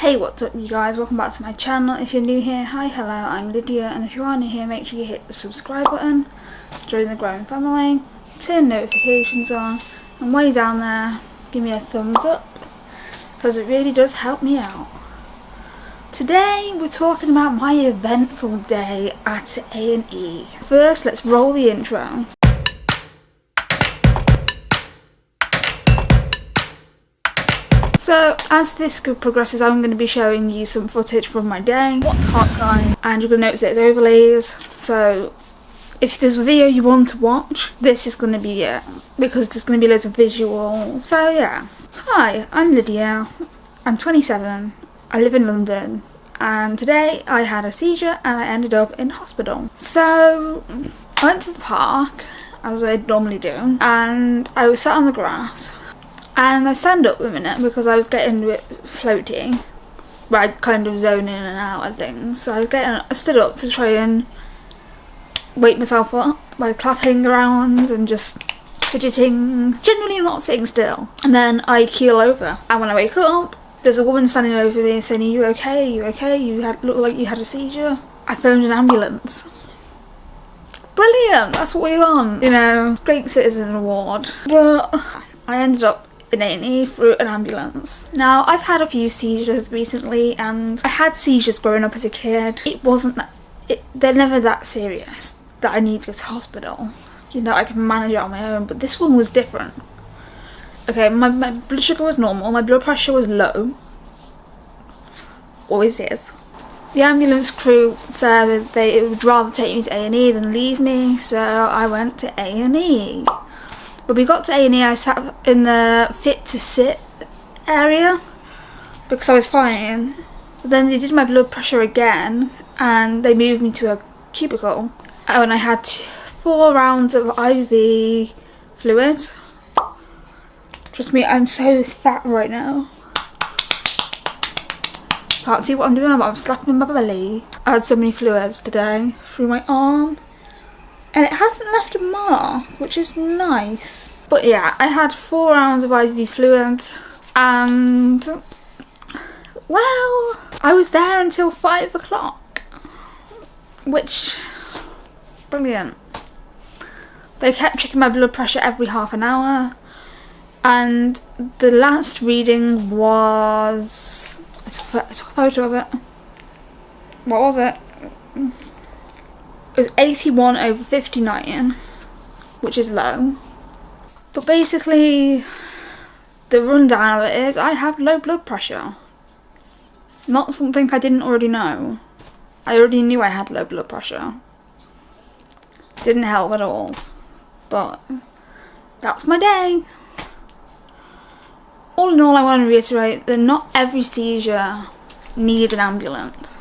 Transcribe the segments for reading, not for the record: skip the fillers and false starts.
Hey, what's up you guys, welcome back to my channel. If you're new here, hi, hello, I'm Lydia, and if you are new here, make sure you hit the subscribe button, join the growing family, turn notifications on, and while you're down there, give me a thumbs up, because it really does help me out. Today, we're talking about my eventful day at A&E. First, let's roll the intro. So, as this progresses, I'm going to be showing you some footage from my day, what's Helpline, and you're going to notice there's overlays. So, if there's a video you want to watch, this is going to be it, because there's going to be loads of visuals. So yeah. Hi, I'm Lydia, I'm 27, I live in London, and today I had a seizure and I ended up in hospital. So, I went to the park, as I normally do, and I was sat on the grass. And I stand up a minute because I was getting a bit floaty, where I'd kind of zone in and out of things. So I stood up to try and wake myself up by clapping around and just fidgeting, generally not sitting still. And then I keel over. And when I wake up, there's a woman standing over me saying, "Are you okay? Are you okay? You look like you had a seizure." I phoned an ambulance. Brilliant! That's what we want, you know. Great Citizen Award. But I ended up in A&E through an ambulance. Now, I've had a few seizures recently, and I had seizures growing up as a kid. It wasn't that, they're never that serious that I need to go to hospital. You know, I can manage it on my own, but this one was different. Okay, my blood sugar was normal, my blood pressure was low. Always is. The ambulance crew said that they would rather take me to A&E than leave me, so I went to A&E. When we got to A&E, I sat in the fit to sit area because I was fine. But then they did my blood pressure again and they moved me to a cubicle. And I had 4 rounds of IV fluids. Trust me, I'm so fat right now. Can't see what I'm doing, but I'm slapping my belly. I had so many fluids today through my arm. And it hasn't left a mark, which is nice. But yeah, I had 4 rounds of IV fluid, and well, I was there until 5 o'clock, which, brilliant. They kept checking my blood pressure every half an hour, and the last reading was, I took a photo of it. What was it? It was 81/59, which is low. But basically, the rundown of it is I have low blood pressure. Not something I didn't already know. I already knew I had low blood pressure. Didn't help at all. But that's my day. All in all, I want to reiterate that not every seizure needs an ambulance.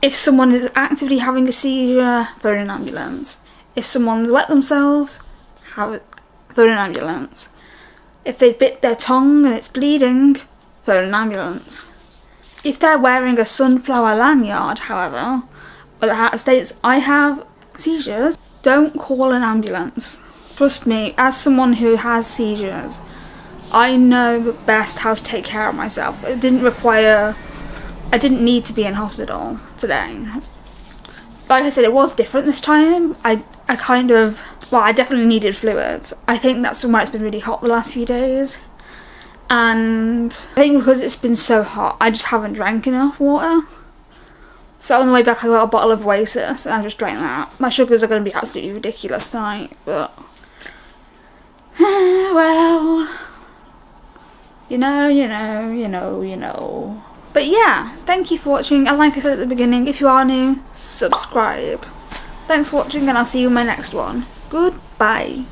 If someone is actively having a seizure, phone an ambulance. If someone's wet themselves, phone an ambulance. If they bit their tongue and it's bleeding, phone an ambulance. If they're wearing a sunflower lanyard, however, that states I have seizures, don't call an ambulance. Trust me, as someone who has seizures, I know best how to take care of myself. I didn't need to be in hospital today. Like I said, it was different this time. I definitely needed fluids. I think that's why it's been really hot the last few days. And I think because it's been so hot, I just haven't drank enough water. So on the way back, I got a bottle of Oasis, and I just drank that. My sugars are going to be absolutely ridiculous tonight, but well, you know. But yeah, thank you for watching, and like I said at the beginning, if you are new, subscribe. Thanks for watching, and I'll see you in my next one. Goodbye.